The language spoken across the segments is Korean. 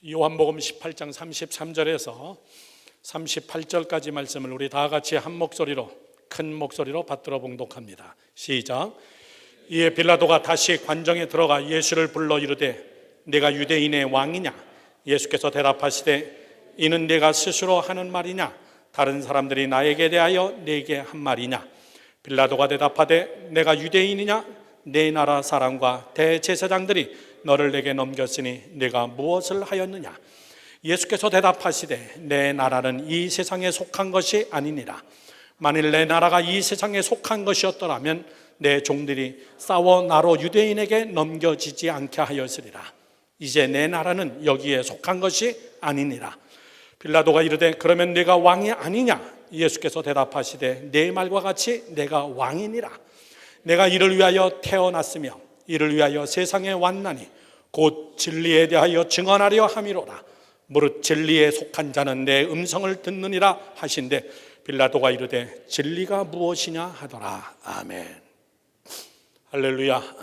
요한복음 18장 33절에서 38절까지 말씀을 우리 다 같이 한 목소리로, 큰 목소리로 받들어 봉독합니다. 시작. 이에 빌라도가 다시 관정에 들어가 예수를 불러 이르되 내가 유대인의 왕이냐? 예수께서 대답하시되 이는 내가 스스로 하는 말이냐? 다른 사람들이 나에게 대하여 내게 한 말이냐? 빌라도가 대답하되 내가 유대인이냐? 내 나라 사람과 대제사장들이 너를 내게 넘겼으니 내가 무엇을 하였느냐? 예수께서 대답하시되 내 나라는 이 세상에 속한 것이 아니니라. 만일 내 나라가 이 세상에 속한 것이었더라면 내 종들이 싸워 나로 유대인에게 넘겨지지 않게 하였으리라. 이제 내 나라는 여기에 속한 것이 아니니라. 빌라도가 이르되 그러면 내가 왕이 아니냐? 예수께서 대답하시되 내 말과 같이 내가 왕이니라. 내가 이를 위하여 태어났으며 이를 위하여 세상에 왔나니 곧 진리에 대하여 증언하려 함이로라. 무릇 진리에 속한 자는 내 음성을 듣느니라 하신대 빌라도가 이르되 진리가 무엇이냐 하더라. 아멘. 할렐루야.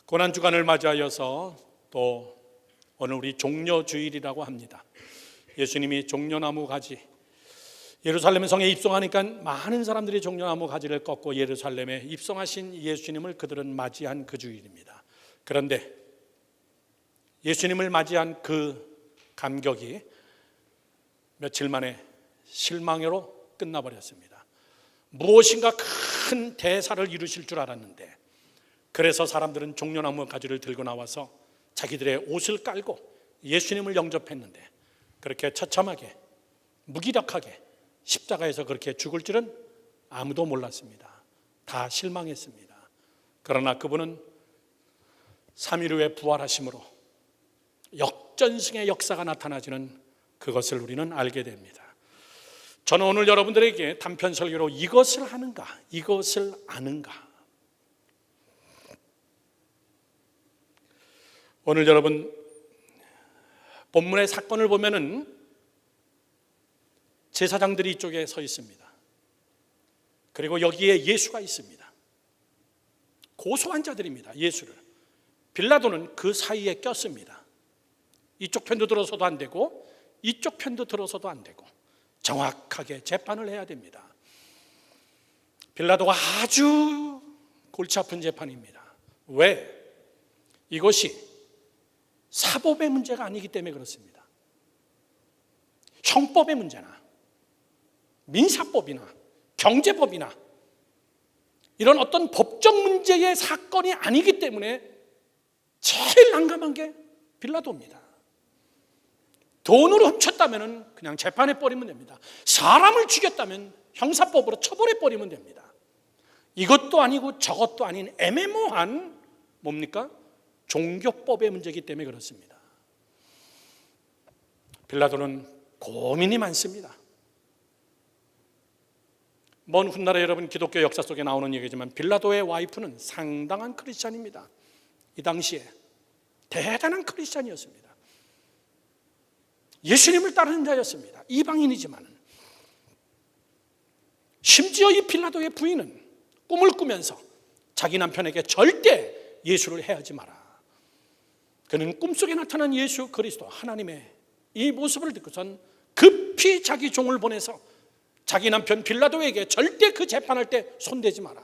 고난주간을 맞이하여서 또 오늘 우리 종려주일이라고 합니다. 예수님이 종려나무 가지, 예루살렘 성에 입성하니까 많은 사람들이 종려나무 가지를 꺾고 예루살렘에 입성하신 예수님을 그들은 맞이한 그 주일입니다. 그런데 예수님을 맞이한 그 감격이 며칠 만에 실망으로 끝나버렸습니다. 무엇인가 큰 대사를 이루실 줄 알았는데, 그래서 사람들은 종려나무 가지를 들고 나와서 자기들의 옷을 깔고 예수님을 영접했는데, 그렇게 처참하게 무기력하게 십자가에서 그렇게 죽을 줄은 아무도 몰랐습니다. 다 실망했습니다. 그러나 그분은 3일 후에 부활하심으로 역전승의 역사가 나타나지는 그것을 우리는 알게 됩니다. 저는 오늘 여러분들에게 단편 설교로 이것을 하는가, 이것을 아는가. 오늘 여러분 본문의 사건을 보면은 제사장들이 이쪽에 서 있습니다. 그리고 여기에 예수가 있습니다. 고소한 자들입니다. 예수를. 빌라도는 그 사이에 꼈습니다. 이쪽 편도 들어서도 안 되고 이쪽 편도 들어서도 안 되고 정확하게 재판을 해야 됩니다. 빌라도가 아주 골치 아픈 재판입니다. 왜? 이것이 사법의 문제가 아니기 때문에 그렇습니다. 형법의 문제나 민사법이나 경제법이나 이런 어떤 법적 문제의 사건이 아니기 때문에 제일 난감한 게 빌라도입니다. 돈으로 훔쳤다면 그냥 재판해 버리면 됩니다. 사람을 죽였다면 형사법으로 처벌해 버리면 됩니다. 이것도 아니고 저것도 아닌 애매모호한 뭡니까? 종교법의 문제이기 때문에 그렇습니다. 빌라도는 고민이 많습니다. 먼 훗날에 여러분 기독교 역사 속에 나오는 얘기지만 빌라도의 와이프는 상당한 크리스찬입니다. 이 당시에 대단한 크리스찬이었습니다. 예수님을 따르는 자였습니다. 이방인이지만 심지어 이 빌라도의 부인은 꿈을 꾸면서 자기 남편에게 절대 예수를 해하지 마라. 그는 꿈속에 나타난 예수 그리스도 하나님의 이 모습을 듣고선 급히 자기 종을 보내서 자기 남편 빌라도에게 절대 그 재판할 때 손대지 마라.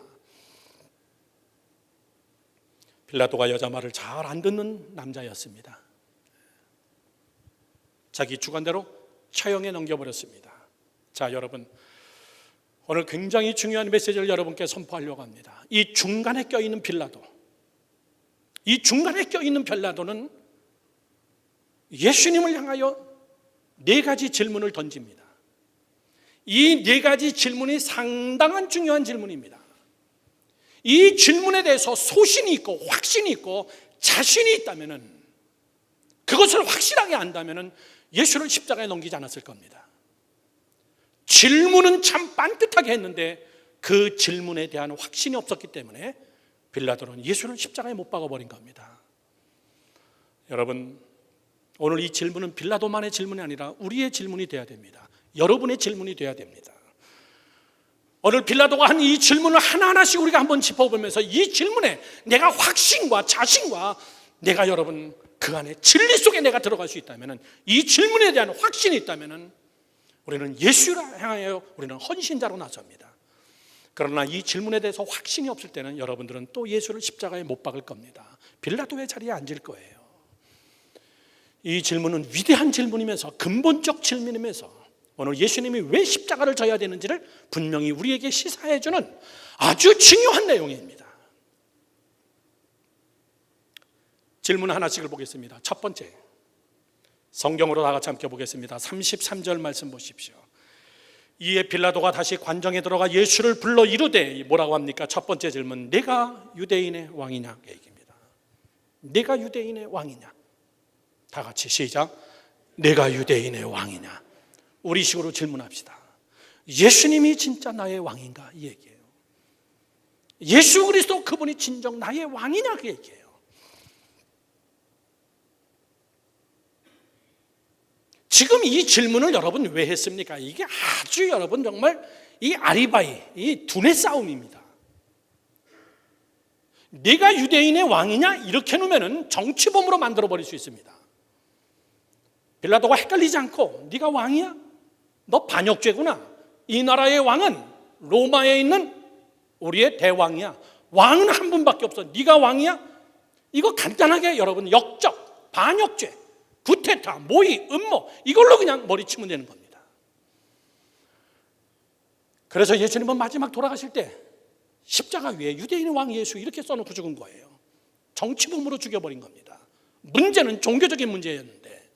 빌라도가 여자 말을 잘 안 듣는 남자였습니다. 자기 주관대로 처형에 넘겨버렸습니다. 자, 여러분 오늘 굉장히 중요한 메시지를 여러분께 선포하려고 합니다. 이 중간에 껴있는 빌라도, 이 중간에 껴있는 빌라도는 예수님을 향하여 4가지 질문을 던집니다. 이 4가지 질문이 상당한 중요한 질문입니다. 이 질문에 대해서 소신이 있고 확신이 있고 자신이 있다면, 그것을 확실하게 안다면 예수를 십자가에 넘기지 않았을 겁니다. 질문은 참 반듯하게 했는데 그 질문에 대한 확신이 없었기 때문에 빌라도는 예수를 십자가에 못 박아버린 겁니다. 여러분 오늘 이 질문은 빌라도만의 질문이 아니라 우리의 질문이 되어야 됩니다. 여러분의 질문이 되어야 됩니다. 오늘 빌라도가 한 이 질문을 하나하나씩 우리가 한번 짚어보면서 이 질문에 내가 확신과 자신과 내가 여러분 그 안에 진리 속에 내가 들어갈 수 있다면, 이 질문에 대한 확신이 있다면 우리는 예수를 향하여 우리는 헌신자로 나섭니다. 그러나 이 질문에 대해서 확신이 없을 때는 여러분들은 또 예수를 십자가에 못 박을 겁니다. 빌라도의 자리에 앉을 거예요. 이 질문은 위대한 질문이면서 근본적 질문이면서 오늘 예수님이 왜 십자가를 져야 되는지를 분명히 우리에게 시사해주는 아주 중요한 내용입니다. 질문 하나씩을 보겠습니다. 첫 번째, 성경으로 다 같이 함께 보겠습니다. 33절 말씀 보십시오. 이에 빌라도가 다시 관정에 들어가 예수를 불러 이르되, 뭐라고 합니까? 첫 번째 질문, 내가 유대인의 왕이냐? 얘기입니다. 내가 유대인의 왕이냐? 다 같이 시작. 내가 유대인의 왕이냐? 우리식으로 질문합시다. 예수님이 진짜 나의 왕인가? 이 얘기예요. 예수 그리스도 그분이 진정 나의 왕이냐? 그 얘기예요. 지금 이 질문을 여러분 왜 했습니까? 이게 아주 여러분 정말 이 아리바이, 이 두뇌 싸움입니다. 내가 유대인의 왕이냐? 이렇게 놓으면 정치범으로 만들어버릴 수 있습니다. 빌라도가 헷갈리지 않고 네가 왕이야? 너 반역죄구나. 이 나라의 왕은 로마에 있는 우리의 대왕이야. 왕은 한 분밖에 없어. 네가 왕이야? 이거 간단하게 여러분 역적, 반역죄, 구테타, 모의, 음모 이걸로 그냥 머리치면 되는 겁니다. 그래서 예수님은 마지막 돌아가실 때 십자가 위에 유대인의 왕 예수 이렇게 써놓고 죽은 거예요. 정치범으로 죽여버린 겁니다. 문제는 종교적인 문제였는데,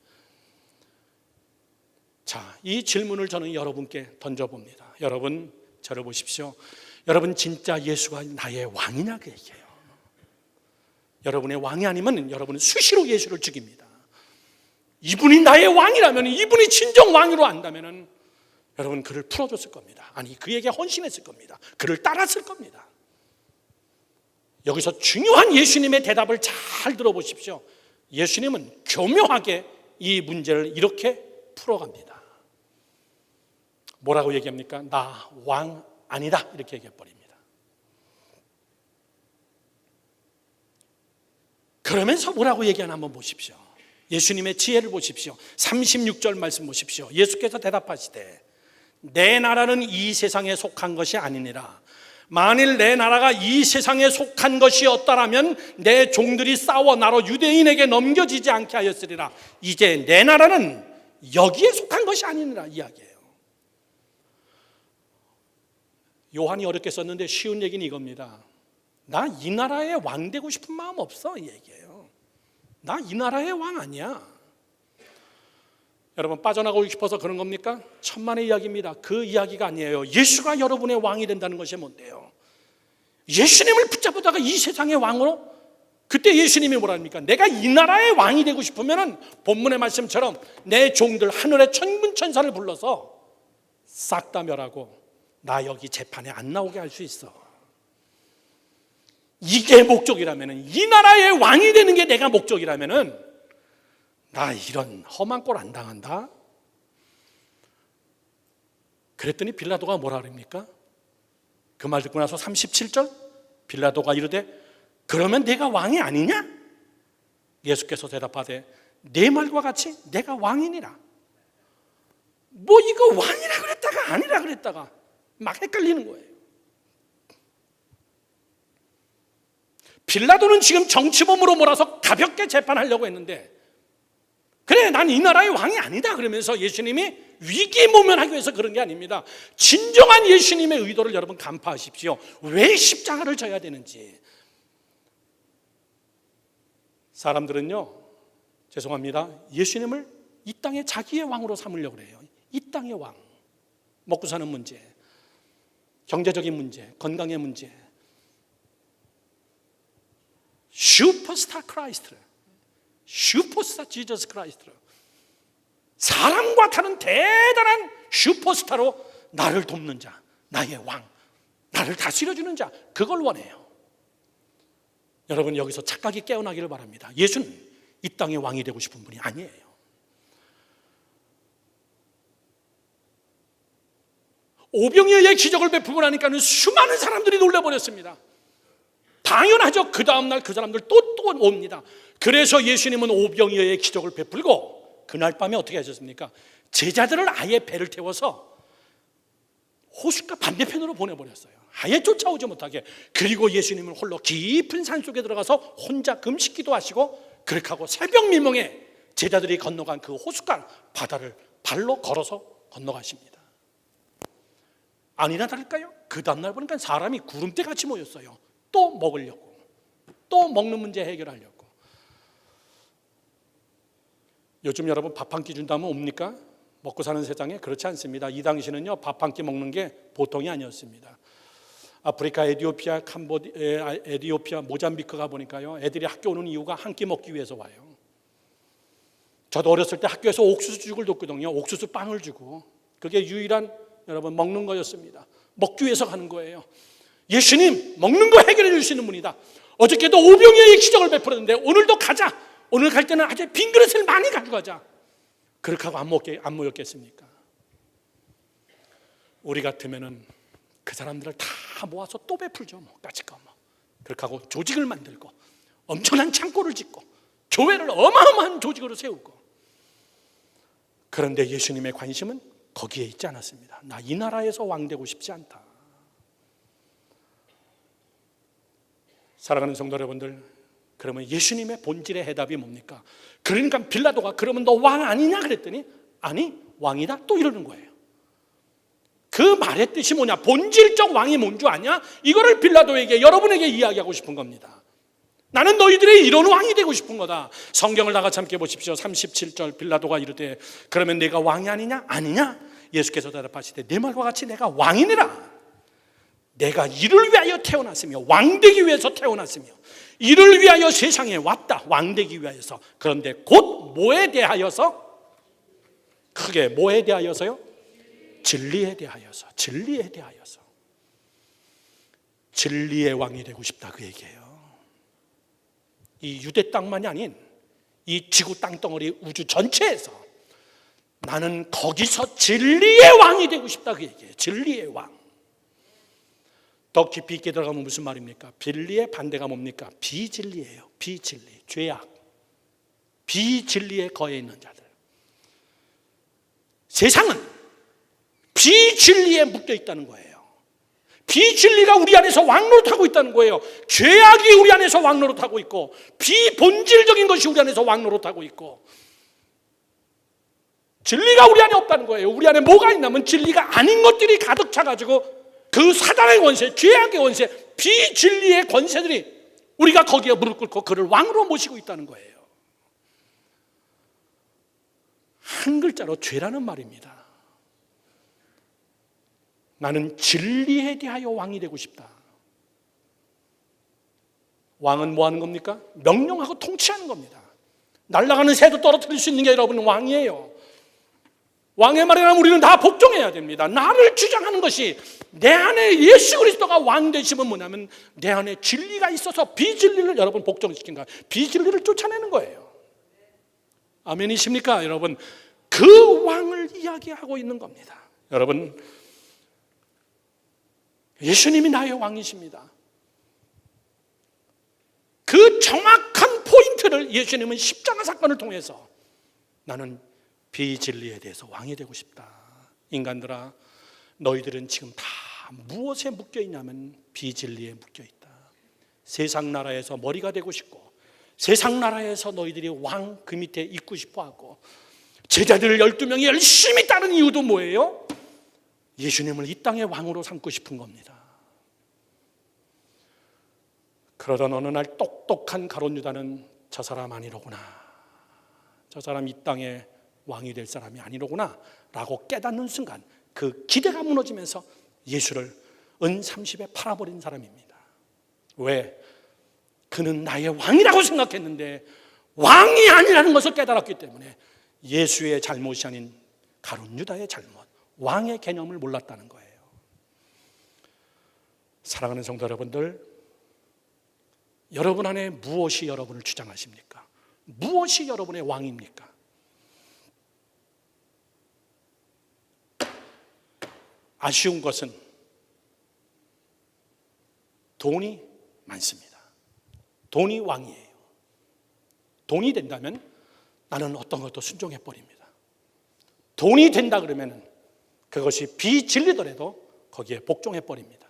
자, 이 질문을 저는 여러분께 던져봅니다. 여러분 저를 보십시오. 여러분 진짜 예수가 나의 왕이냐? 그 얘기예요. 여러분의 왕이 아니면 여러분은 수시로 예수를 죽입니다. 이분이 나의 왕이라면, 이분이 진정 왕으로 안다면 여러분 그를 풀어줬을 겁니다. 아니 그에게 헌신했을 겁니다. 그를 따랐을 겁니다. 여기서 중요한 예수님의 대답을 잘 들어보십시오. 예수님은 교묘하게 이 문제를 이렇게 풀어갑니다. 뭐라고 얘기합니까? 나 왕 아니다 이렇게 얘기해버립니다. 그러면서 뭐라고 얘기하나 한번 보십시오. 예수님의 지혜를 보십시오. 36절 말씀 보십시오. 예수께서 대답하시되 내 나라는 이 세상에 속한 것이 아니니라. 만일 내 나라가 이 세상에 속한 것이었다라면 내 종들이 싸워 나로 유대인에게 넘겨지지 않게 하였으리라. 이제 내 나라는 여기에 속한 것이 아니니라 이야기예요. 요한이 어렵게 썼는데 쉬운 얘기는 이겁니다. 나 이 나라의 왕 되고 싶은 마음 없어 이 얘기예요. 나 이 나라의 왕 아니야. 여러분 빠져나가고 싶어서 그런 겁니까? 천만의 이야기입니다. 그 이야기가 아니에요. 예수가 여러분의 왕이 된다는 것이 뭔데요? 예수님을 붙잡다가 이 세상의 왕으로, 그때 예수님이 뭐라 합니까? 내가 이 나라의 왕이 되고 싶으면 본문의 말씀처럼 내 종들 하늘의 천군천사를 불러서 싹 다 멸하고 나 여기 재판에 안 나오게 할 수 있어. 이게 목적이라면, 이 나라의 왕이 되는 게 내가 목적이라면 나 이런 험한 꼴 안 당한다. 그랬더니 빌라도가 뭐라 그럽니까? 그 말 듣고 나서 37절 빌라도가 이르되 그러면 내가 왕이 아니냐? 예수께서 대답하되 내 말과 같이 내가 왕이니라. 뭐 이거 왕이라 그랬다가 아니라 그랬다가 막 헷갈리는 거예요. 빌라도는 지금 정치범으로 몰아서 가볍게 재판하려고 했는데, 그래 난 이 나라의 왕이 아니다 그러면서 예수님이 위기 모면하기 위해서 그런 게 아닙니다. 진정한 예수님의 의도를 여러분 간파하십시오. 왜 십자가를 져야 되는지. 사람들은요, 죄송합니다, 예수님을 이 땅의 자기의 왕으로 삼으려고 그래요. 이 땅의 왕, 먹고 사는 문제, 경제적인 문제, 건강의 문제, 슈퍼스타 크라이스트, 슈퍼스타 지저스 크라이스트, 사람과 다른 대단한 슈퍼스타로 나를 돕는 자, 나의 왕, 나를 다스려주는 자, 그걸 원해요. 여러분 여기서 착각이 깨어나기를 바랍니다. 예수는 이 땅의 왕이 되고 싶은 분이 아니에요. 오병이어의 기적을 베풀고 나니까는 수많은 사람들이 놀라버렸습니다. 당연하죠. 그 다음날 그 사람들 또 옵니다. 그래서 예수님은 오병이어의 기적을 베풀고 그날 밤에 어떻게 하셨습니까? 제자들을 아예 배를 태워서 호숫가 반대편으로 보내버렸어요. 아예 쫓아오지 못하게. 그리고 예수님은 홀로 깊은 산속에 들어가서 혼자 금식기도 하시고, 그렇게 하고 새벽 미명에 제자들이 건너간 그 호숫가 바다를 발로 걸어서 건너가십니다. 아니나 다를까요? 그 다음날 보니까 사람이 구름대 같이 모였어요. 또 먹으려고, 또 먹는 문제 해결하려고. 요즘 여러분 밥 한 끼 준다면 옵니까? 먹고 사는 세상에 그렇지 않습니다. 이 당시는요, 밥 한 끼 먹는 게 보통이 아니었습니다. 아프리카, 에티오피아, 에티오피아, 모잠비크 가보니까요, 애들이 학교 오는 이유가 한 끼 먹기 위해서 와요. 저도 어렸을 때 학교에서 옥수수죽을 줬거든요. 옥수수 빵을 주고. 그게 유일한 여러분 먹는 거였습니다. 먹기 위해서 가는 거예요. 예수님 먹는 거 해결해 줄 수 있는 분이다. 어저께도 오병이어의 기적을 베풀었는데 오늘도 가자. 오늘 갈 때는 아주 빈 그릇을 많이 가져가자. 그렇게 하고 안 모였겠습니까? 우리 같으면은 그 사람들을 다 모아서 또 베풀죠. 까짓거 뭐. 그렇게 하고 조직을 만들고 엄청난 창고를 짓고 교회를 어마어마한 조직으로 세우고. 그런데 예수님의 관심은 거기에 있지 않았습니다. 나 이 나라에서 왕 되고 싶지 않다. 사랑하는 성도 여러분들, 그러면 예수님의 본질의 해답이 뭡니까? 그러니까 빌라도가 그러면 너 왕 아니냐 그랬더니 아니 왕이다 또 이러는 거예요. 그 말의 뜻이 뭐냐? 본질적 왕이 뭔 줄 아냐? 이거를 빌라도에게, 여러분에게 이야기하고 싶은 겁니다. 나는 너희들의 이런 왕이 되고 싶은 거다. 성경을 다 같이 함께 보십시오. 37절 빌라도가 이르되 그러면 내가 왕이 아니냐? 아니냐? 예수께서 대답하시되 내 말과 같이 내가 왕이니라. 내가 이를 위하여 태어났으며 왕되기 위해서 태어났으며 이를 위하여 세상에 왔다. 왕되기 위하여서. 그런데 곧 뭐에 대하여서? 크게 뭐에 대하여서요? 진리에 대하여서. 진리에 대하여서. 진리의 왕이 되고 싶다 그 얘기예요. 이 유대 땅만이 아닌 이 지구 땅덩어리 우주 전체에서 나는 거기서 진리의 왕이 되고 싶다 그 얘기예요. 진리의 왕. 더 깊이 있게 들어가면 무슨 말입니까? 진리의 반대가 뭡니까? 비진리예요. 비진리, 죄악. 비진리에 거해 있는 자들. 세상은 비진리에 묶여 있다는 거예요. 비진리가 우리 안에서 왕노릇하고 있다는 거예요. 죄악이 우리 안에서 왕노릇하고 있고, 비본질적인 것이 우리 안에서 왕노릇하고 있고, 진리가 우리 안에 없다는 거예요. 우리 안에 뭐가 있냐면 진리가 아닌 것들이 가득 차가지고 그 사단의 권세, 죄악의 권세, 비진리의 권세들이 우리가 거기에 무릎 꿇고 그를 왕으로 모시고 있다는 거예요. 한 글자로 죄라는 말입니다. 나는 진리에 대하여 왕이 되고 싶다. 왕은 뭐 하는 겁니까? 명령하고 통치하는 겁니다. 날아가는 새도 떨어뜨릴 수 있는 게 여러분 왕이에요. 왕의 말에 의하면 우리는 다 복종해야 됩니다. 나를 주장하는 것이, 내 안에 예수 그리스도가 왕 되시면 뭐냐면 내 안에 진리가 있어서 비진리를 여러분 복종시킨 거예요. 비진리를 쫓아내는 거예요. 아멘이십니까 여러분? 그 왕을 이야기하고 있는 겁니다. 여러분, 예수님이 나의 왕이십니다. 그 정확한 포인트를 예수님은 십자가 사건을 통해서 나는 비진리에 대해서 왕이 되고 싶다. 인간들아, 너희들은 지금 다 무엇에 묶여 있냐면 비진리에 묶여 있다. 세상 나라에서 머리가 되고 싶고, 세상 나라에서 너희들이 왕 그 밑에 있고 싶어 하고, 제자들 12명이 열심히 따른 이유도 뭐예요? 예수님을 이 땅의 왕으로 삼고 싶은 겁니다. 그러던 어느 날 똑똑한 가룟 유다는 저 사람 아니로구나, 저 사람 이 땅의 왕이 될 사람이 아니로구나 라고 깨닫는 순간 그 기대가 무너지면서 예수를 은 30에 팔아버린 사람입니다. 왜? 그는 나의 왕이라고 생각했는데 왕이 아니라는 것을 깨달았기 때문에 예수의 잘못이 아닌 가룟 유다의 잘못, 왕의 개념을 몰랐다는 거예요. 사랑하는 성도 여러분들, 여러분 안에 무엇이 여러분을 주장하십니까? 무엇이 여러분의 왕입니까? 아쉬운 것은 돈이 많습니다. 돈이 왕이에요. 돈이 된다면 나는 어떤 것도 순종해 버립니다. 돈이 된다 그러면 그것이 비진리더라도 거기에 복종해 버립니다.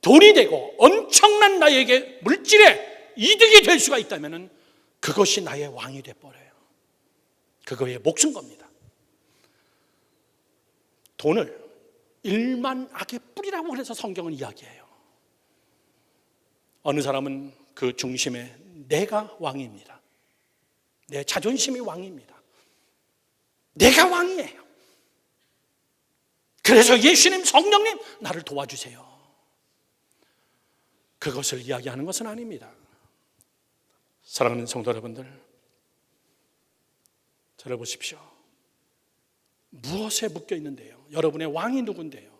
돈이 되고 엄청난 나에게 물질의 이득이 될 수가 있다면 그것이 나의 왕이 돼 버려요. 그거에 목숨 겁니다. 돈을 일만 악의 뿌리라고 그래서 성경은 이야기해요. 어느 사람은 그 중심에 내가 왕입니다. 내 자존심이 왕입니다. 내가 왕이에요. 그래서 예수님, 성령님 나를 도와주세요. 그것을 이야기하는 것은 아닙니다. 사랑하는 성도 여러분들, 저를 보십시오. 무엇에 묶여 있는데요? 여러분의 왕이 누군데요?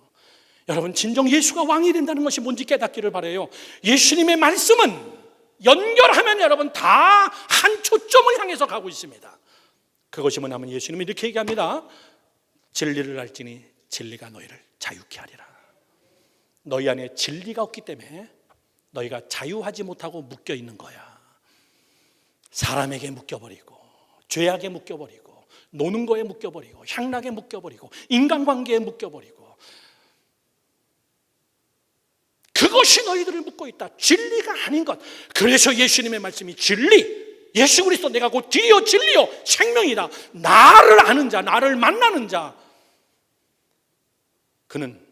여러분, 진정 예수가 왕이 된다는 것이 뭔지 깨닫기를 바라요. 예수님의 말씀은 연결하면 여러분 다 한 초점을 향해서 가고 있습니다. 그것이 뭐냐면 예수님이 이렇게 얘기합니다. 진리를 알지니 진리가 너희를 자유케 하리라. 너희 안에 진리가 없기 때문에 너희가 자유하지 못하고 묶여 있는 거야. 사람에게 묶여버리고, 죄악에 묶여버리고, 노는 거에 묶여버리고, 향락에 묶여버리고, 인간관계에 묶여버리고, 그것이 너희들을 묶고 있다. 진리가 아닌 것. 그래서 예수님의 말씀이 진리, 예수 그리스도 내가 곧 길이요 진리요 생명이다. 나를 아는 자, 나를 만나는 자, 그는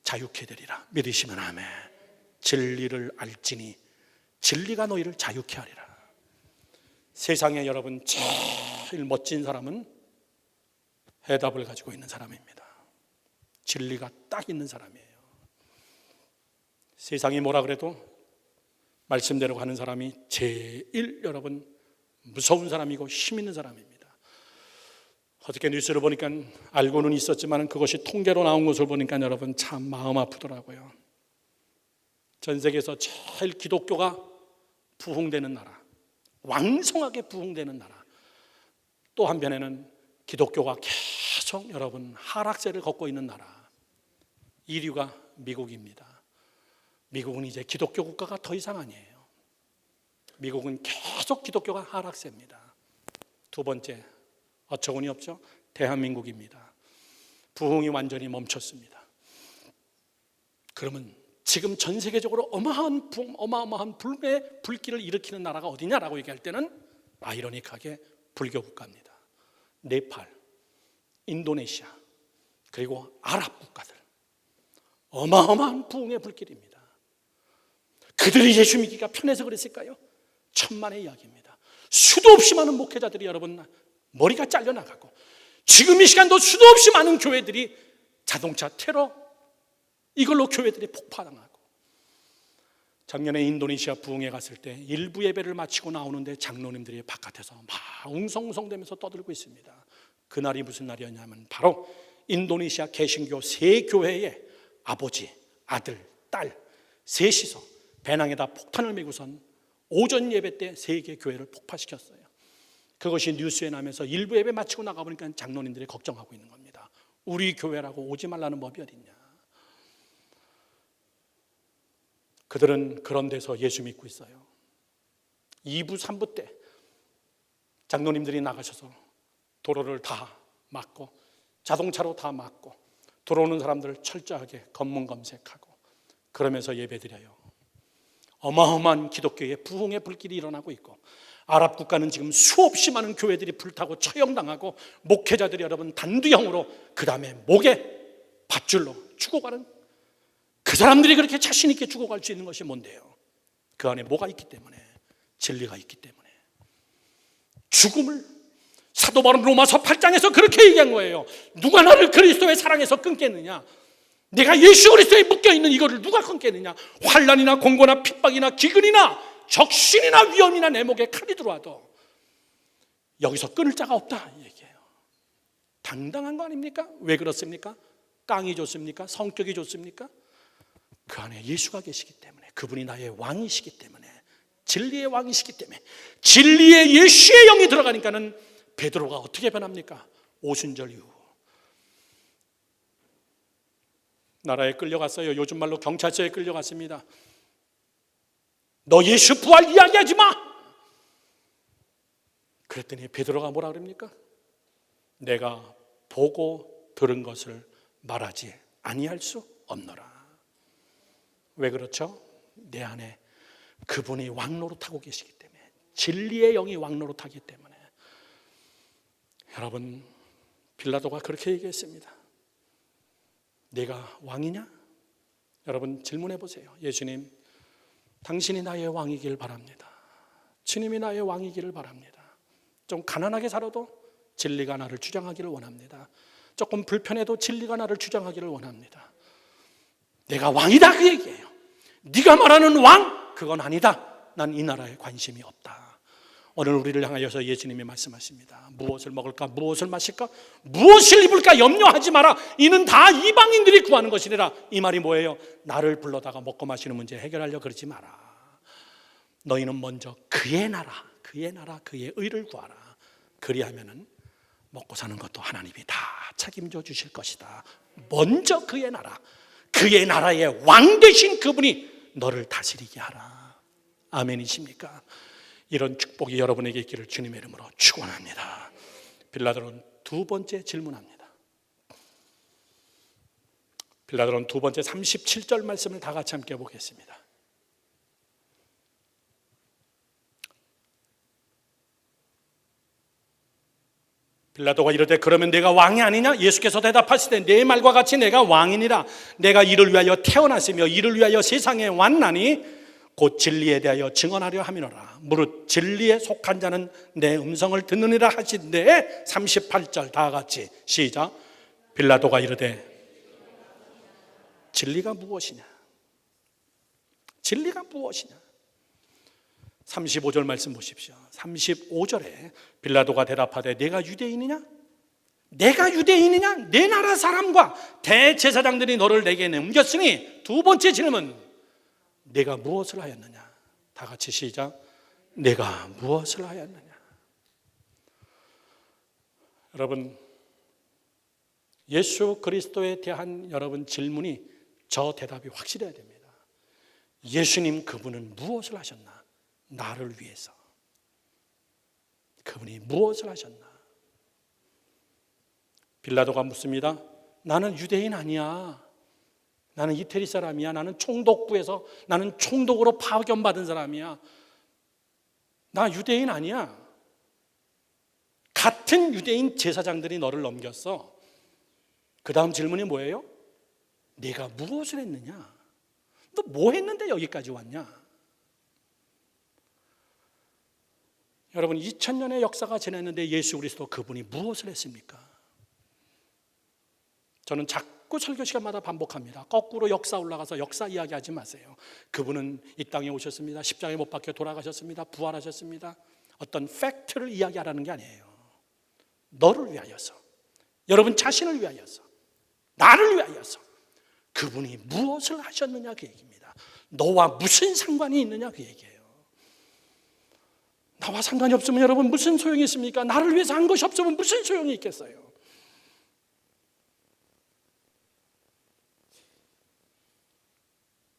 자유케 되리라. 믿으시면 아멘. 진리를 알지니 진리가 너희를 자유케 하리라. 세상에 여러분 제일 멋진 사람은 해답을 가지고 있는 사람입니다. 진리가 딱 있는 사람이에요. 세상이 뭐라 그래도 말씀대로 가는 사람이 제일 여러분 무서운 사람이고 힘 있는 사람입니다. 어저께 뉴스를 보니까 알고는 있었지만 그것이 통계로 나온 것을 보니까 여러분 참 마음 아프더라고요. 전 세계에서 제일 기독교가 부흥되는 나라, 왕성하게 부흥되는 나라, 또 한편에는 기독교가 계속 여러분 하락세를 걷고 있는 나라, 1위가 미국입니다. 미국은 이제 기독교 국가가 더 이상 아니에요. 미국은 계속 기독교가 하락세입니다. 두 번째, 어처구니 없죠? 대한민국입니다. 부흥이 완전히 멈췄습니다. 그러면 지금 전 세계적으로 어마어마한 붕의 불길을 일으키는 나라가 어디냐라고 얘기할 때는 아이러니하게 불교 국가입니다. 네팔, 인도네시아, 그리고 아랍 국가들, 어마어마한 부흥의 불길입니다. 그들이 예수 믿기가 편해서 그랬을까요? 천만의 이야기입니다. 수도 없이 많은 목회자들이 여러분 머리가 잘려나가고, 지금 이 시간도 수도 없이 많은 교회들이 자동차 테러, 이걸로 교회들이 폭파당하고, 작년에 인도네시아 부흥회 갔을 때 일부 예배를 마치고 나오는데 장로님들이 바깥에서 막 웅성웅성대면서 떠들고 있습니다. 그날이 무슨 날이었냐면 바로 인도네시아 개신교 세 교회의 아버지, 아들, 딸 셋이서 배낭에다 폭탄을 메고선 오전 예배 때 세 개 교회를 폭파시켰어요. 그것이 뉴스에 나면서 일부 예배 마치고 나가보니까 장로님들이 걱정하고 있는 겁니다. 우리 교회라고 오지 말라는 법이 어딨냐. 그들은 그런 데서 예수 믿고 있어요. 2부 3부 때 장로님들이 나가셔서 도로를 다 막고, 자동차로 다 막고, 들어오는 사람들을 철저하게 검문 검색하고 그러면서 예배드려요. 어마어마한 기독교의 부흥의 불길이 일어나고 있고, 아랍 국가는 지금 수없이 많은 교회들이 불타고 처형당하고, 목회자들이 여러분 단두형으로, 그 다음에 목에 밧줄로 죽어가는, 그 사람들이 그렇게 자신 있게 죽어갈 수 있는 것이 뭔데요? 그 안에 뭐가 있기 때문에? 진리가 있기 때문에. 죽음을 사도 바울은 로마서 8장에서 그렇게 얘기한 거예요. 누가 나를 그리스도의 사랑에서 끊겠느냐? 내가 예수 그리스도에 묶여있는 이거를 누가 끊겠느냐? 환난이나 공고나 핍박이나 기근이나 적신이나 위험이나 내 목에 칼이 들어와도 여기서 끊을 자가 없다, 이 얘기예요. 당당한 거 아닙니까? 왜 그렇습니까? 깡이 좋습니까? 성격이 좋습니까? 그 안에 예수가 계시기 때문에, 그분이 나의 왕이시기 때문에, 진리의 왕이시기 때문에, 진리의 예수의 영이 들어가니까는 베드로가 어떻게 변합니까? 오순절 이후 나라에 끌려갔어요. 요즘 말로 경찰서에 끌려갔습니다. 너 예수 부활 이야기하지 마. 그랬더니 베드로가 뭐라 그럽니까? 내가 보고 들은 것을 말하지 아니할 수 없노라. 왜 그렇죠? 내 안에 그분이 왕노릇하고 계시기 때문에, 진리의 영이 왕노릇하기 때문에. 여러분, 빌라도가 그렇게 얘기했습니다. 내가 왕이냐? 여러분 질문해 보세요. 예수님, 당신이 나의 왕이길 바랍니다. 주님이 나의 왕이기를 바랍니다. 좀 가난하게 살아도 진리가 나를 주장하기를 원합니다. 조금 불편해도 진리가 나를 주장하기를 원합니다. 내가 왕이다 그 얘기예요. 네가 말하는 왕 그건 아니다. 난 이 나라에 관심이 없다. 오늘 우리를 향하여서 예수님이 말씀하십니다. 무엇을 먹을까, 무엇을 마실까, 무엇을 입을까 염려하지 마라. 이는 다 이방인들이 구하는 것이니라. 이 말이 뭐예요? 나를 불러다가 먹고 마시는 문제 해결하려고 그러지 마라. 너희는 먼저 그의 나라, 그의 의를 구하라. 그리하면은 먹고 사는 것도 하나님이 다 책임져 주실 것이다. 먼저 그의 나라, 그의 나라의 왕 되신 그분이 너를 다스리게 하라. 아멘이십니까? 이런 축복이 여러분에게 있기를 주님의 이름으로 축원합니다. 빌라도는 두 번째 질문합니다. 빌라도는 두 번째 37절 말씀을 다 같이 함께 보겠습니다. 빌라도가 이르되 그러면 내가 왕이 아니냐? 예수께서 대답하시되 내 말과 같이 내가 왕이니라. 내가 이를 위하여 태어났으며 이를 위하여 세상에 왔나니 곧 진리에 대하여 증언하려 함이노라. 무릇 진리에 속한 자는 내 음성을 듣느니라 하신데 38절 다 같이 시작. 빌라도가 이르되 진리가 무엇이냐? 진리가 무엇이냐? 35절 말씀 보십시오. 35절에 빌라도가 대답하되 내가 유대인이냐? 내가 유대인이냐? 내 나라 사람과 대제사장들이 너를 내게 넘겼으니 두 번째 질문, 내가 무엇을 하였느냐? 다 같이 시작. 내가 무엇을 하였느냐? 여러분, 예수 그리스도에 대한 여러분 질문이 저 대답이 확실해야 됩니다. 예수님 그분은 무엇을 하셨나? 나를 위해서. 그분이 무엇을 하셨나? 빌라도가 묻습니다. 나는 유대인 아니야. 나는 이태리 사람이야. 나는 총독부에서 나는 총독으로 파견받은 사람이야. 나 유대인 아니야. 같은 유대인 제사장들이 너를 넘겼어. 그 다음 질문이 뭐예요? 네가 무엇을 했느냐? 너 뭐 했는데 여기까지 왔냐? 여러분 2000년의 역사가 지났는데 예수 그리스도 그분이 무엇을 했습니까? 저는 자꾸 설교 시간마다 반복합니다. 거꾸로 역사 올라가서 역사 이야기하지 마세요. 그분은 이 땅에 오셨습니다. 십자가에 못 박혀 돌아가셨습니다. 부활하셨습니다. 어떤 팩트를 이야기하라는 게 아니에요. 너를 위하여서, 여러분 자신을 위하여서, 나를 위하여서 그분이 무엇을 하셨느냐 그 얘기입니다. 너와 무슨 상관이 있느냐 그 얘기예요. 나와 상관이 없으면 여러분 무슨 소용이 있습니까? 나를 위해서 한 것이 없으면 무슨 소용이 있겠어요?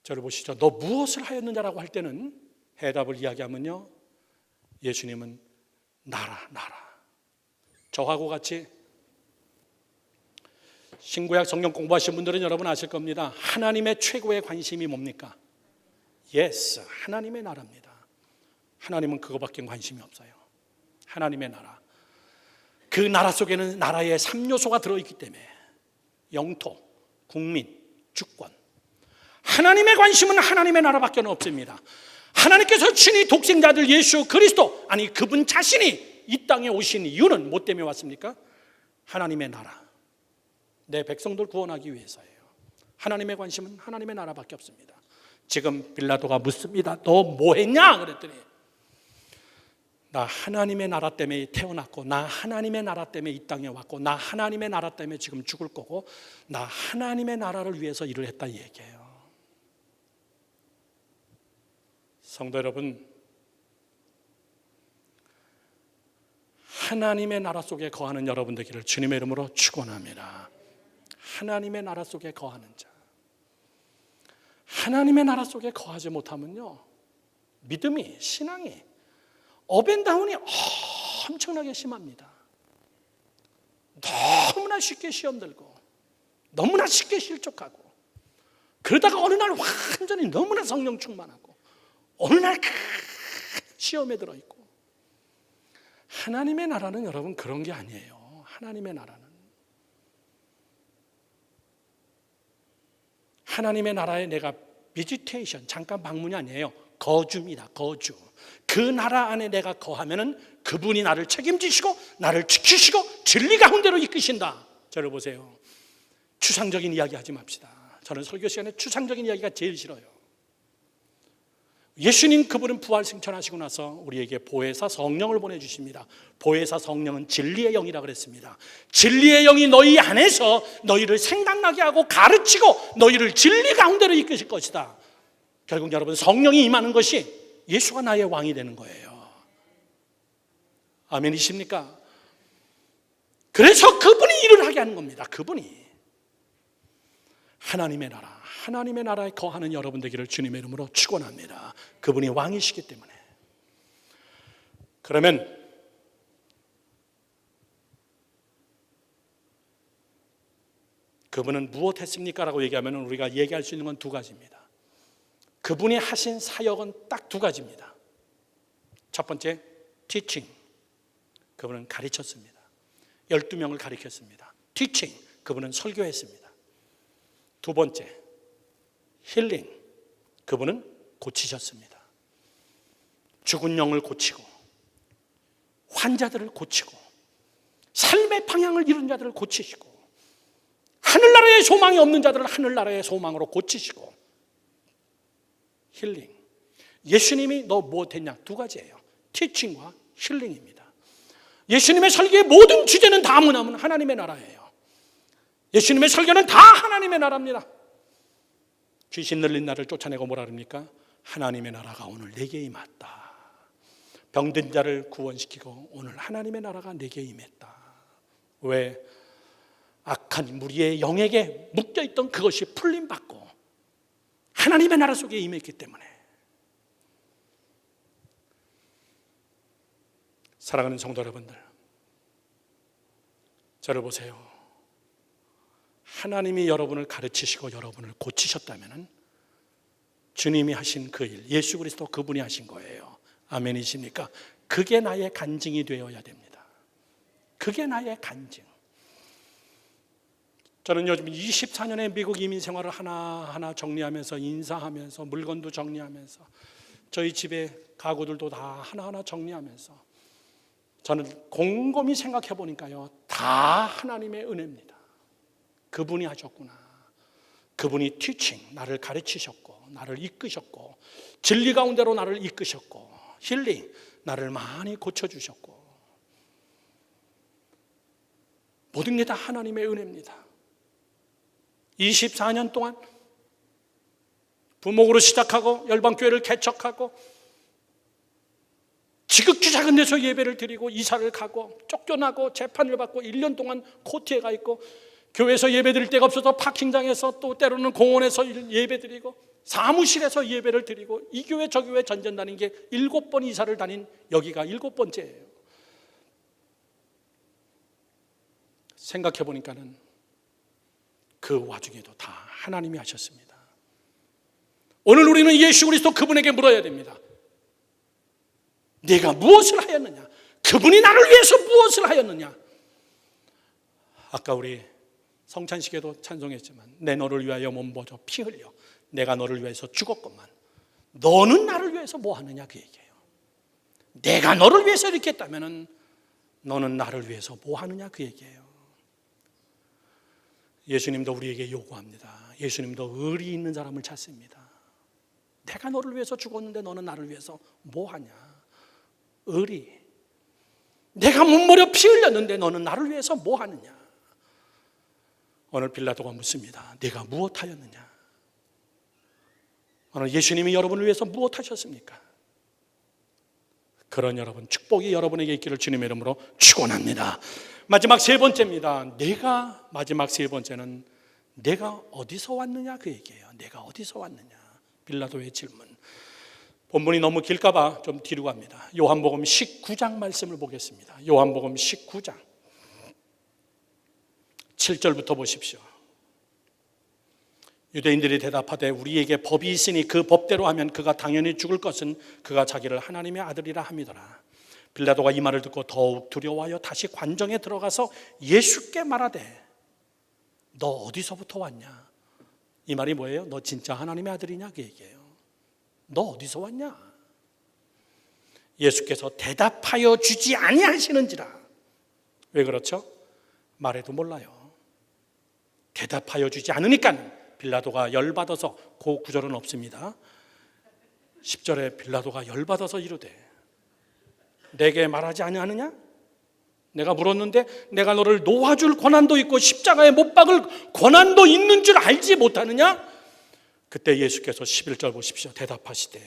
저를 보시죠. 너 무엇을 하였느냐라고 할 때는 해답을 이야기하면요, 예수님은 나라. 저하고 같이 신구약 성경 공부하신 분들은 여러분 아실 겁니다. 하나님의 최고의 관심이 뭡니까? Yes, 하나님의 나라입니다. 하나님은 그거밖에 관심이 없어요. 하나님의 나라. 그 나라 속에는 나라의 3요소가 들어있기 때문에 영토, 국민, 주권. 하나님의 관심은 하나님의 나라밖에 없습니다. 하나님께서 친히 독생자들 예수 그리스도, 아니 그분 자신이 이 땅에 오신 이유는 뭐 때문에 왔습니까? 하나님의 나라, 내 백성들 구원하기 위해서예요. 하나님의 관심은 하나님의 나라밖에 없습니다. 지금 빌라도가 묻습니다. 너 뭐 했냐? 그랬더니 나 하나님의 나라 때문에 태어났고, 나 하나님의 나라 때문에 이 땅에 왔고, 나 하나님의 나라 때문에 지금 죽을 거고, 나 하나님의 나라를 위해서 일을 했다 이 얘기예요. 성도 여러분, 하나님의 나라 속에 거하는 여러분 되기를 주님의 이름으로 축원합니다. 하나님의 나라 속에 거하는 자. 하나님의 나라 속에 거하지 못하면요, 믿음이, 신앙이 업앤다운이 엄청나게 심합니다. 너무나 쉽게 시험 들고 너무나 쉽게 실족하고, 그러다가 어느 날 완전히 너무나 성령 충만하고 어느 날 시험에 들어있고. 하나님의 나라는 여러분 그런 게 아니에요. 하나님의 나라에 내가 비지테이션, 잠깐 방문이 아니에요. 거주입니다. 거주. 그 나라 안에 내가 거하면은 그분이 나를 책임지시고 나를 지키시고 진리 가운데로 이끄신다. 저를 보세요. 추상적인 이야기 하지 맙시다. 저는 설교 시간에 추상적인 이야기가 제일 싫어요. 예수님 그분은 부활 승천하시고 나서 우리에게 보혜사 성령을 보내주십니다. 보혜사 성령은 진리의 영이라고 그랬습니다. 진리의 영이 너희 안에서 너희를 생각나게 하고 가르치고 너희를 진리 가운데로 이끄실 것이다. 결국 여러분, 성령이 임하는 것이 예수가 나의 왕이 되는 거예요. 아멘이십니까? 그래서 그분이 일을 하게 하는 겁니다. 그분이. 하나님의 나라에 거하는 여러분 되기를 주님의 이름으로 축원합니다. 그분이 왕이시기 때문에. 그러면 그분은 무엇 했습니까? 라고 얘기하면 우리가 얘기할 수 있는 건 두 가지입니다. 그분이 하신 사역은 딱 두 가지입니다. 첫 번째, teaching. 그분은 가르쳤습니다. 12명을 가르쳤습니다. teaching. 그분은 설교했습니다. 두 번째, 힐링. 그분은 고치셨습니다. 죽은 영을 고치고 환자들을 고치고 삶의 방향을 잃은 자들을 고치시고 하늘나라의 소망이 없는 자들을 하늘나라의 소망으로 고치시고. 힐링. 예수님이 너 무엇했냐? 두 가지예요. 티칭과 힐링입니다. 예수님의 설교의 모든 주제는 다 뭐냐면 하나님의 나라예요. 예수님의 설교는 다 하나님의 나라입니다. 귀신 들린 나를 쫓아내고 뭐라 그럽니까? 하나님의 나라가 오늘 내게 임했다. 병든 자를 구원시키고 오늘 하나님의 나라가 내게 임했다. 왜? 악한 무리의 영에게 묶여있던 그것이 풀림받고 하나님의 나라 속에 임했기 때문에. 사랑하는 성도 여러분들, 저를 보세요. 하나님이 여러분을 가르치시고 여러분을 고치셨다면 주님이 하신 그 일, 예수 그리스도 그분이 하신 거예요. 아멘이십니까? 그게 나의 간증이 되어야 됩니다. 그게 나의 간증. 저는 요즘 24년의 미국 이민 생활을 하나하나 정리하면서, 인사하면서, 물건도 정리하면서, 저희 집에 가구들도 다 하나하나 정리하면서 저는 곰곰이 생각해 보니까요, 다 하나님의 은혜입니다. 그분이 하셨구나. 그분이 티칭, 나를 가르치셨고 나를 이끄셨고, 진리 가운데로 나를 이끄셨고, 힐링, 나를 많이 고쳐주셨고, 모든 게 다 하나님의 은혜입니다. 24년 동안 부목으로 시작하고 열방교회를 개척하고 지극히 작은 데서 예배를 드리고 이사를 가고 쫓겨나고 재판을 받고 1년 동안 코트에 가 있고 교회에서 예배 드릴 데가 없어서 파킹장에서 또 때로는 공원에서 예배 드리고 사무실에서 예배를 드리고 이 교회 저 교회 전전 다닌 게 7번 이사를 다닌 여기가 7번째예요. 생각해 보니까는 그 와중에도 다 하나님이 하셨습니다. 오늘 우리는 예수 그리스도 그분에게 물어야 됩니다. 내가 무엇을 하였느냐? 그분이 나를 위해서 무엇을 하였느냐? 아까 우리 성찬식에도 찬송했지만 내 너를 위하여 몸버져 피 흘려 내가 너를 위해서 죽었건만 너는 나를 위해서 뭐 하느냐 그 얘기예요. 내가 너를 위해서 이렇게 했다면 너는 나를 위해서 뭐 하느냐 그 얘기예요. 예수님도 우리에게 요구합니다. 예수님도 의리 있는 사람을 찾습니다. 내가 너를 위해서 죽었는데 너는 나를 위해서 뭐 하냐? 의리. 내가 몸버려 피 흘렸는데 너는 나를 위해서 뭐 하느냐? 오늘 빌라도가 묻습니다. 내가 무엇 하였느냐? 오늘 예수님이 여러분을 위해서 무엇 하셨습니까? 그런 여러분, 축복이 여러분에게 있기를 주님의 이름으로 축원합니다. 마지막 세 번째입니다. 마지막 세 번째는 내가 어디서 왔느냐 그 얘기예요. 내가 어디서 왔느냐. 빌라도의 질문. 본문이 너무 길까봐 좀 뒤로 갑니다. 요한복음 19장 말씀을 보겠습니다. 요한복음 19장 7절부터 보십시오. 유대인들이 대답하되 우리에게 법이 있으니 그 법대로 하면 그가 당연히 죽을 것은 그가 자기를 하나님의 아들이라 함이더라. 빌라도가 이 말을 듣고 더욱 두려워하여 다시 관정에 들어가서 예수께 말하되 너 어디서부터 왔냐? 이 말이 뭐예요? 너 진짜 하나님의 아들이냐? 그 얘기예요. 너 어디서 왔냐? 예수께서 대답하여 주지 아니하시는지라. 왜 그렇죠? 말해도 몰라요. 대답하여 주지 않으니까 빌라도가 열받아서, 그 구절은 없습니다. 10절에 빌라도가 열받아서 이르되 내게 말하지 아니하느냐? 내가 물었는데 내가 너를 놓아줄 권한도 있고 십자가에 못 박을 권한도 있는 줄 알지 못하느냐? 그때 예수께서 11절 보십시오. 대답하시되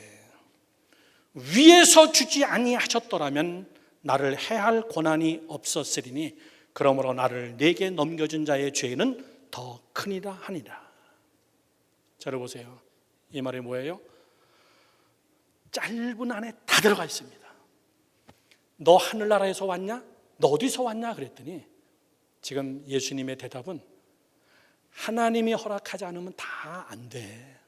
위에서 주지 아니하셨더라면 나를 해할 권한이 없었으리니 그러므로 나를 내게 넘겨준 자의 죄는 더 크니라 하니라. 자, 보세요. 이 말이 뭐예요? 짧은 안에 다 들어가 있습니다. 너 하늘나라에서 왔냐? 너 어디서 왔냐? 그랬더니 지금 예수님의 대답은 하나님이 허락하지 않으면 다 안 돼.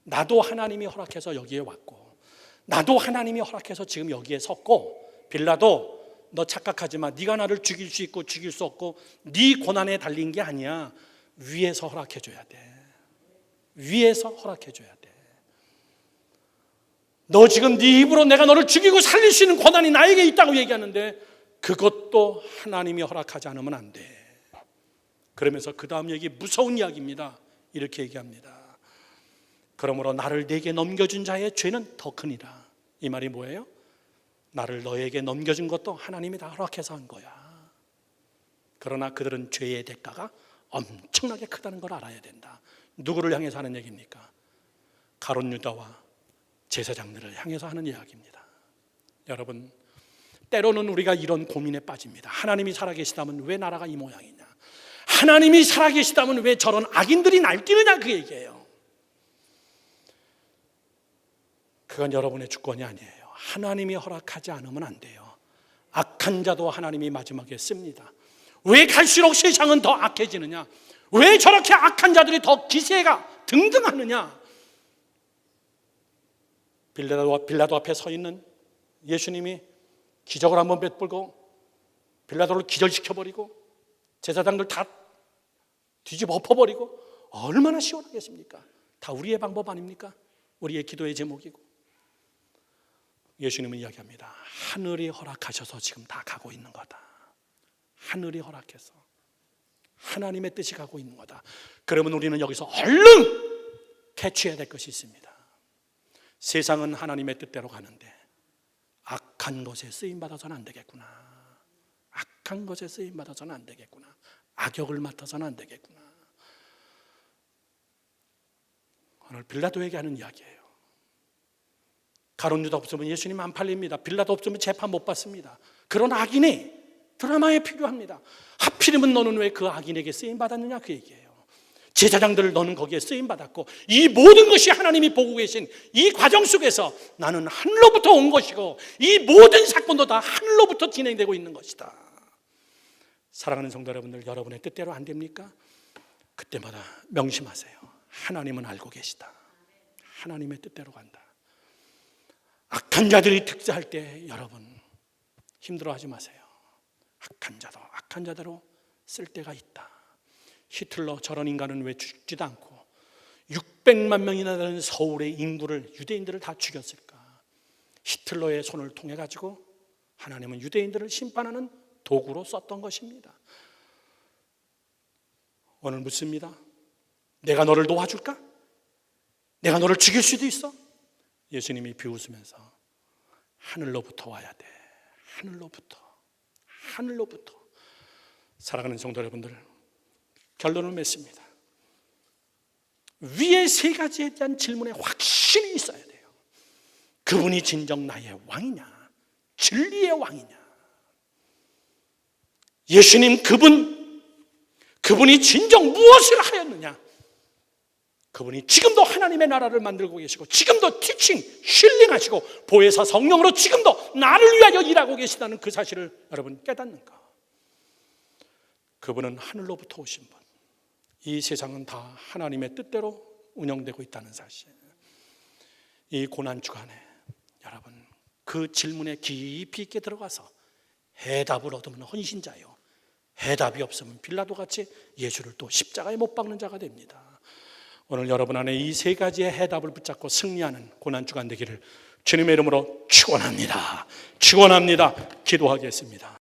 나도 하나님이 허락해서 여기에 왔고 나도 하나님이 허락해서 지금 여기에 섰고 빌라도 너 착각하지 마. 네가 나를 죽일 수 있고 죽일 수 없고 네 고난에 달린 게 아니야. 위에서 허락해 줘야 돼. 위에서 허락해 줘야 돼. 너 지금 네 입으로 내가 너를 죽이고 살릴 수 있는 권한이 나에게 있다고 얘기하는데 그것도 하나님이 허락하지 않으면 안 돼. 그러면서 그 다음 얘기 무서운 이야기입니다. 이렇게 얘기합니다. 그러므로 나를 내게 넘겨준 자의 죄는 더 크니라. 이 말이 뭐예요? 나를 너에게 넘겨준 것도 하나님이 다 허락해서 한 거야. 그러나 그들은 죄의 대가가 엄청나게 크다는 걸 알아야 된다. 누구를 향해서 하는 얘기입니까? 가룟 유다와 제사장들을 향해서 하는 이야기입니다. 여러분, 때로는 우리가 이런 고민에 빠집니다. 하나님이 살아계시다면 왜 나라가 이 모양이냐? 하나님이 살아계시다면 왜 저런 악인들이 날뛰느냐? 그 얘기예요. 그건 여러분의 주권이 아니에요. 하나님이 허락하지 않으면 안 돼요. 악한 자도 하나님이 마지막에 씁니다. 왜 갈수록 세상은 더 악해지느냐? 왜 저렇게 악한 자들이 더 기세가 등등하느냐? 빌라도 앞에 서 있는 예수님이 기적을 한번 베풀고 빌라도를 기절시켜버리고 제사장들 다 뒤집어 엎어버리고 얼마나 시원하겠습니까? 다 우리의 방법 아닙니까? 우리의 기도의 제목이고. 예수님은 이야기합니다. 하늘이 허락하셔서 지금 다 가고 있는 거다. 하늘이 허락해서 하나님의 뜻이 가고 있는 거다. 그러면 우리는 여기서 얼른 캐치해야 될 것이 있습니다. 세상은 하나님의 뜻대로 가는데 악한 것에 쓰임받아서는 안 되겠구나. 악한 것에 쓰임받아서는 안 되겠구나. 악역을 맡아서는 안 되겠구나. 오늘 빌라도에게 하는 이야기예요. 가룟 유다 없으면 예수님 안 팔립니다. 빌라도 없으면 재판 못 받습니다. 그런 악인이 드라마에 필요합니다. 하필이면 너는 왜 그 악인에게 쓰임받았느냐? 그 얘기예요. 제사장들을 너는 거기에 쓰임받았고 이 모든 것이 하나님이 보고 계신 이 과정 속에서 나는 하늘로부터 온 것이고 이 모든 사건도 다 하늘로부터 진행되고 있는 것이다. 사랑하는 성도 여러분들, 여러분의 뜻대로 안 됩니까? 그때마다 명심하세요. 하나님은 알고 계시다. 하나님의 뜻대로 간다. 악한 자들이 득세할 때 여러분 힘들어하지 마세요. 악한 자대로 쓸 때가 있다. 히틀러 저런 인간은 왜 죽지도 않고 600만 명이나 되는 서울의 인구를 유대인들을 다 죽였을까? 히틀러의 손을 통해 가지고 하나님은 유대인들을 심판하는 도구로 썼던 것입니다. 오늘 묻습니다. 내가 너를 놓아줄까? 내가 너를 죽일 수도 있어? 예수님이 비웃으면서 하늘로부터 와야 돼. 하늘로부터. 사랑하는 성도 여러분들, 결론을 맺습니다. 위의 세 가지에 대한 질문에 확신이 있어야 돼요. 그분이 진정 나의 왕이냐? 진리의 왕이냐? 예수님 그분이 진정 무엇을 하였느냐? 그분이 지금도 하나님의 나라를 만들고 계시고 지금도 티칭, 힐링하시고 보혜사 성령으로 지금도 나를 위하여 일하고 계시다는 그 사실을 여러분 깨닫는가? 그분은 하늘로부터 오신 분. 이 세상은 다 하나님의 뜻대로 운영되고 있다는 사실. 이 고난주간에 여러분 그 질문에 깊이 있게 들어가서 해답을 얻으면 헌신자요, 해답이 없으면 빌라도같이 예수를 또 십자가에 못 박는 자가 됩니다. 오늘 여러분 안에 이 세 가지의 해답을 붙잡고 승리하는 고난주간 되기를 주님의 이름으로 축원합니다. 축원합니다. 기도하겠습니다.